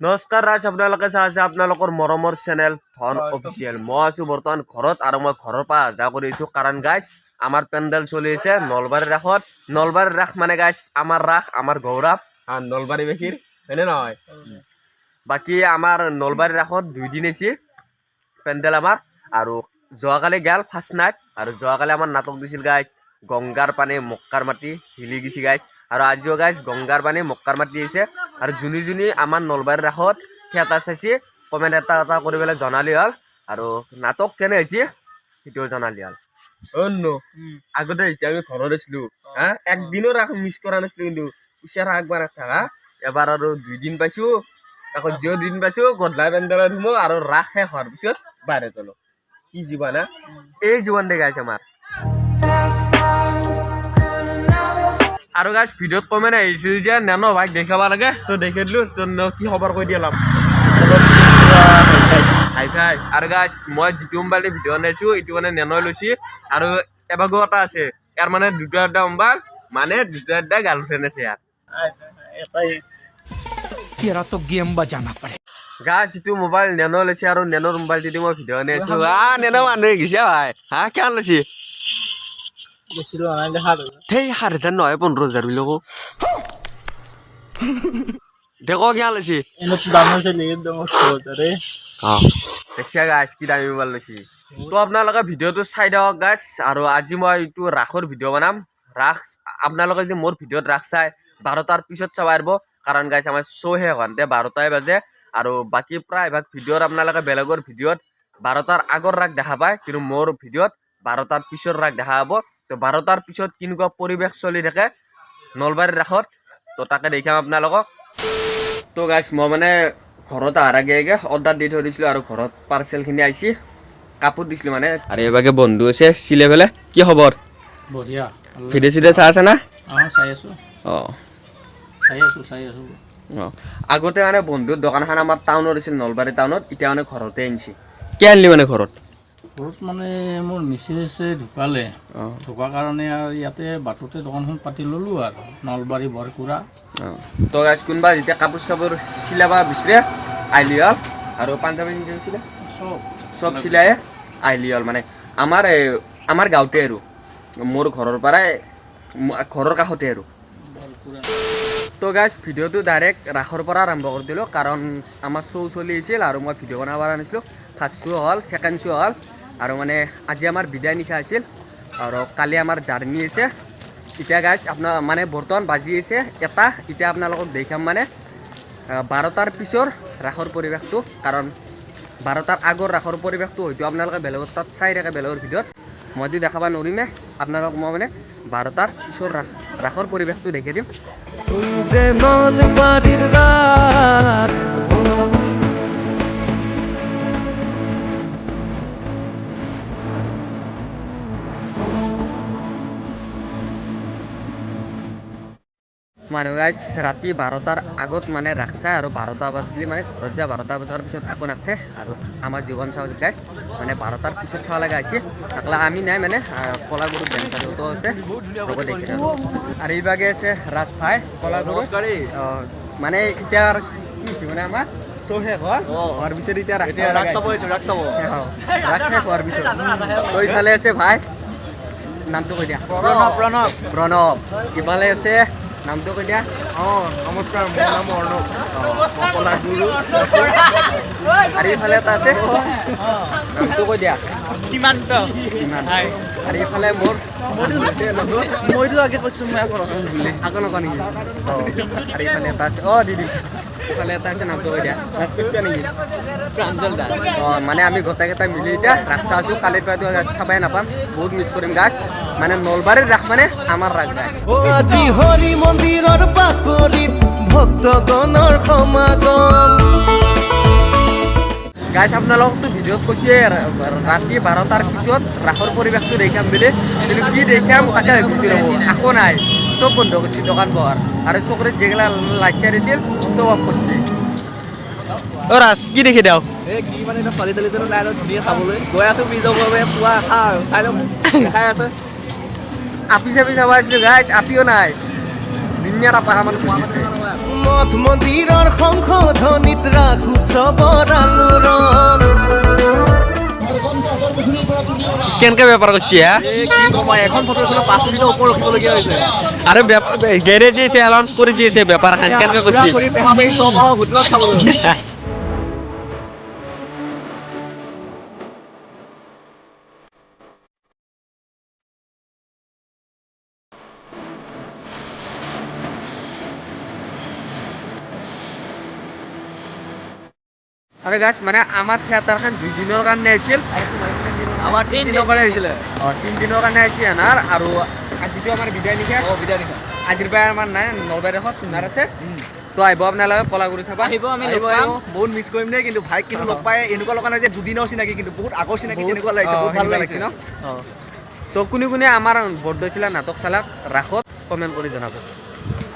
নমস্কাৰ ৰাজ আপোনালোকে চাই আছে আপোনালোকৰ মৰমৰ চেনেল ধন অফিচিয়েল। মই আছো বৰ্তমান ঘৰত আৰু মই ঘৰৰ পৰা যা কৰিছো কাৰণ গাইছ আমাৰ পেণ্ডেল চলি আছে নলবাৰীৰ ৰাসত। নলবাৰীৰ ৰাস মানে গাইছ আমাৰ ৰাস আমাৰ গৌৰৱ আৰু নলবাৰী বেশীৰ হয়নে নহয়। বাকী আমাৰ নলবাৰীৰ ৰাসত 2 দিন আছে পেণ্ডেল আমাৰ আৰু যোৱাকালি গেল ফাৰ্ষ্ট নাইট আৰু যোৱাকালি আমাৰ নাটক দিছিল গাইছ গংগাৰ পানী মক্কাৰ মাটি হিলি গেছি গাইছ আৰু আজিও গাইছ গংগাৰ পানী মক্কাৰ মাটি আছে আৰু যোনী আমাৰ নলবাৰীৰ ৰাসত থিয়েটাৰ চাইছে কমেণ্ট এটা কৰি পেলাই জনালি হ'ল আৰু নাটক কেনে হৈছে সেইটোও জনালি হ'ল। আগতে যেতিয়া আমি ঘৰত আছিলো একদিনো ৰাস মিছ কৰা নাছিলো কিন্তু উচিয়াৰ আগবাৰ থাকা এবাৰ আৰু 2 দিন পাইছো আকৌ জিঅ' 2 দিন পাইছো গধূলা পেণ্ডেলত সোমো আৰু ৰাস শেষ হোৱাৰ পিছত বাহিৰত গলো। কি জীৱন এই জীৱন দেখাইছে আমাৰ আৰু গাইছ ভিডিঅ'ত কমেণ্ট আহিছিল যে নেনো ভাইক দেখাব লাগে তো দেখি দিলো তো কি খবৰ কৈ দিয়া লাভ আৰু গাইছ মই যিটো মোবাইল ভিডিঅ' বনাইছো এইটো মানে নেনই লৈছি আৰু এবাগো এটা আছে ইয়াৰ মানে দুটা মোবাইল মানে দুটা গাৰ্লফ্ৰেণ্ড আছে ইয়াৰ तेरा तो गेम बजाना पड़े গাইছ যিটো মোবাইল নেনো লৈছে আৰু নেনৰ মোবাইল যদি মই ভিডিঅ' বনাইছো নেনো মানুহ গেছে ভাই কিয় লৈছি সেই 7,000 নহয় 15,000 বুলি কো দেখো কিয় লৈছি দেখছিয়া গাইছ কি দামী মোবাইল লৈছি। তো আপোনালোকে ভিডিঅ'টো চাই দিয়ক গাইছ আৰু আজি মই এইটো ৰাসৰ ভিডিঅ' বনাম। ৰাস আপোনালোকে যদি মোৰ ভিডিঅ'ত ৰাস চাই 12টাৰ পিছত চাব পাৰিব কাৰণ গাইছ আমাৰ শ্ব' শেষ হওঁতে 12টাই বাজে আৰু বাকী প্ৰায়ভাগ ভিডিঅ'ত আপোনালোকে বেলেগৰ ভিডিঅ'ত 12টাৰ আগৰ ৰাস দেখা পায় কিন্তু মোৰ ভিডিঅ'ত 12টাৰ পিছৰ ৰাস দেখা পাব। তো 12টাৰ পিছত কেনেকুৱা পৰিৱেশ চলি থাকে নলবাৰীৰ ৰাসত তো তাকে দেখাম আপোনালোকক। তো গাইছ মই মানে ঘৰত অহাৰ আগে অৰ্ডাৰ দি থৈ দিছিলোঁ আৰু ঘৰত পাৰ্চেলখিনি আহিছে কাপোৰ দিছিলোঁ মানে আৰু এইভাগে বন্ধু আছে চিলে পেলাই কি খবৰ बढ़िया ভিডিঅ' চিডিঅ' চাই আছে না চাই আছো আগতে মানে বন্ধুৰ দোকানখন আমাৰ টাউনত আছিল নলবাৰী টাউনত এতিয়া মানে ঘৰতে আনিছে কি আনিলি মানে ঘৰত মানে মোৰ মিছেছে ঢুকালে ঢুকাৰ কাৰণে আৰু ইয়াতে বাটতে দোকানখন পাতি ল'লোঁ আৰু নলবাৰী বৰকুৰা তো গাইছ কোনোবা যেতিয়া কাপোৰ চাপোৰ চিলাব বিচাৰে আহিলি হ'ল আৰু পাঞ্জাবী চিলাইছিলে চব চিলাই আহিলি হ'ল মানে আমাৰ গাঁৱতে আৰু মোৰ ঘৰৰ পৰাই ঘৰৰ কাষতে আৰু। তো গাইছ ভিডিঅ'টো ডাইৰেক্ট ৰাসৰ পৰা আৰম্ভ কৰি দিলোঁ কাৰণ আমাৰ শ্ব' চলি আছিল আৰু মই ভিডিঅ' বনাব আনিছিলোঁ। ফাৰ্ষ্ট শ্ব' হ'ল ছেকেণ্ড শ্ব' হ'ল আৰু মানে আজি আমাৰ বিদায় নিশা আছিল আৰু কালি আমাৰ জাৰ্ণি আছে। এতিয়া গাইছ আপোনাৰ মানে বৰ্তমান বাজি আছে এটা এতিয়া আপোনালোকক দেখাম মানে 12টাৰ পিছৰ ৰাসৰ পৰিৱেশটো কাৰণ 12টাৰ আগৰ ৰাসৰ পৰিৱেশটো হয়তো আপোনালোকে বেলেগৰ তাত চাই থাকে বেলেগৰ ভিডিঅ'ত মইতো দেখাব নোৱাৰিমে আপোনালোকক মই মানে 12টাৰ পিছৰ ৰাসৰ পৰিৱেশটো দেখাই দিম। মানুহ গাইছ ৰাতি 12টাৰ আগত মানে ৰাস চাই আৰু 12টা বাজিলে মানে ঘৰত যায় 12টা বজাৰ পিছত আকৌ নাথে আৰু আমাৰ জীৱন চাওঁ গাইছ মানে 12টাৰ পিছত চাব লগা হৈছে আকলা আমি নাই মানে কলাগুৰু বেঞ্চাৰতো আছে লগত দেখি আৰু এইভাগে আছে ৰাজ ভাই কলাগুৰু মানে এতিয়া কি হৈছে মানে আমাৰ শ্ব' শেষ হোৱাৰ পিছত এতিয়া ৰাস শেষ হোৱাৰ পিছত তো ইফালে আছে ভাই নামটো কৈ দিয়া প্ৰণৱ ইফালে আছে নামটো কৈ দিয়া নমস্কাৰ মোৰ নাম অৰ্ণৱ কলাগুৰু আৰু এইফালে এটা আছে নামটো কৈ দিয়া সীমান্ত আৰু এইফালে মোৰ মইতো আগে কৈছোঁ মই আকৌ নকওঁ নেকি আৰু এইফালে এটা আছে দিদি ইফালে এটা আছে নামটো কৈ দিয়া নেকি প্ৰাঞ্জল দাস মানে আমি গোটেইকেইটা মিলি এতিয়া ৰাস চাই আছোঁ কালিৰ পৰাতো চাবাই নাপাম বহুত মিছ কৰিম গাছ মানে নলবাৰীৰ ৰাস মানে আমাৰ ৰাস গাছ আজি হৰি মন্দিৰৰ বাকৰিত ভক্তগণৰ সমাগম গাইছ আপোনালোকতো ভিডিঅ'ত কৈছে ৰাতি 12টাৰ পিছত ৰাসৰ পৰিৱেশটো দেখাম বুলি কিন্তু কি দেখাম তাকে গুচি ৰ'ব আকৌ নাই চব বন্ধ কৰিছে দোকান পোহাৰ আৰু চকৰিত যিগিলা লাইট চাই আছিল চব অফ কৰিছে ৰাজ কি দেখি দিওঁ কি মানে এতিয়া ছোৱালী তোৱালীজনো নাই ধুনীয়া চাবলৈ গৈ আছোঁ ব্ৰিজৰ পুৱা চাই লওক দেখাই আছে আপি চাপি চাব আছিলো গাইছ আপিও নাই ধুনীয়া টাপা সামান মঠ মন্দিৰৰ সংশোধনীত ৰাস উৎসৱৰ আলোড়ন কেনেকে বেপাৰ কৰিছে হা এখন ফটো এখনৰ 5 মিনিটৰ ওপৰত ৰখিবলগীয়া হৈছে আরে গ্যারেজ এসে অ্যালাউন্স করে দিয়েছে ব্যাপার কেনকে করছি হোটেলত খাবলৈ আরে গাছ মানে আমার থিয়েটারখান 2 দিনের কারণে আসছিল আমাৰ 3 দিনৰ কাৰণে আহিছিলে 3 দিনেৰ কাৰণে আসছি আনাৰ আৰ আজিতো আমাৰ বিদায় নিশা বিদায় নিশা আজিৰ পৰা আমাৰ নাই নলবাৰীত তুনাৰ আছে তো আহিব আপোনালোকে কলাগুৰি চাবা আহিব আমি লগ আহিব পাম বহুত মিছ কৰিম দেই কিন্তু ভাইক কিন্তু লগ পাই এনেকুৱা লগা নাই যে দুদিনৰ চিনাকি কিন্তু বহুত আগৰ চিনাকি তেনেকুৱা লাগিছে বহুত ভাল লাগিছে ন তো কোনে কোনে আমাৰ বৰদৈচিলা নাটক চালাক ৰাসত কমেণ্ট কৰি জনাব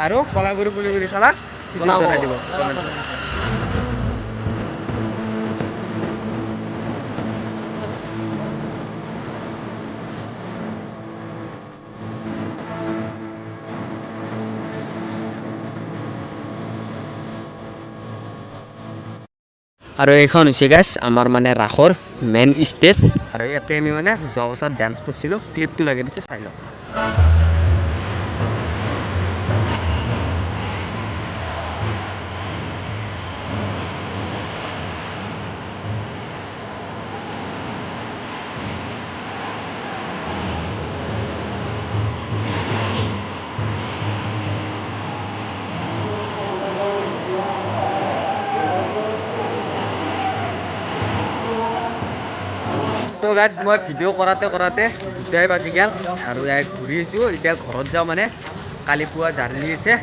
আৰু কলাগুৰি কোনে কোনে চালাক জনাই দিব কমেণ্ট কৰি আৰু এইখন হৈছে গাইছ আমাৰ মানে ৰাসৰ মেইন ষ্টেজ আৰু ইয়াতে আমি মানে যোৱা বছৰ ডান্স কৰিছিলোঁ ক্লিপটো লাগে দিছে চাই লওক তো গাইজ মই ভিডিঅ' কৰাতে দুটাই বাজি গ'ল আৰু ইয়াত ঘূৰি আহিছোঁ এতিয়া ঘৰত যাওঁ মানে কালি পুৱা জাৰ্ণি আছে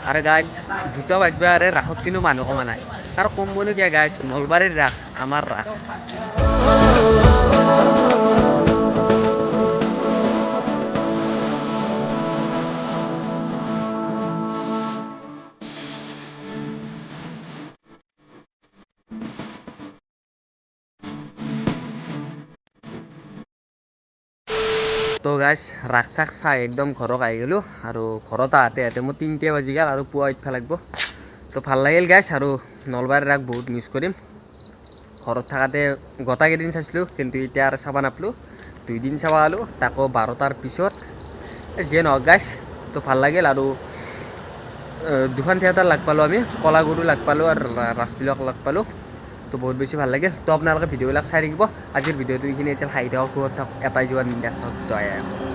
আৰু গাইজ 2টা বাজিব আৰু ৰাসত কিন্তু মানুহ কমা নাই আৰু কম বনো কিয় গাইজ নলবাৰীৰ ৰাস আমাৰ ৰাস তো গাইজ ৰাস চাক চাই একদম ঘৰত আহি গ'লোঁ আৰু ঘৰত আহোঁতে মোৰ 3টা বাজি গ'ল আৰু পুৱা উঠিব লাগিব তো ভাল লাগিল গাইজ আৰু নলবাৰীৰ ৰাস বহুত মিছ কৰিম ঘৰত থাকাতে গোটেইকেইদিন চাইছিলোঁ কিন্তু এতিয়া আৰু চাব নাপালোঁ 2 দিন চাব পালোঁ তাকো 12টাৰ পিছত যিয়ে নহওক গাইজ তো ভাল লাগিল আৰু 2খন থিয়েটাৰ লগ পালোঁ আমি কলাগুৰু লগ পালোঁ আৰু ৰাজতিলক লগ পালোঁ তো বহুত বেছি ভাল লাগিল তো আপোনালোকে ভিডিঅ'বিলাক চাই থাকিব আজিৰ ভিডিঅ'টো এইখিনি আছিল হাঁহি থাকক এটাই যোৱা নিৰ্দেশ থাকক জয়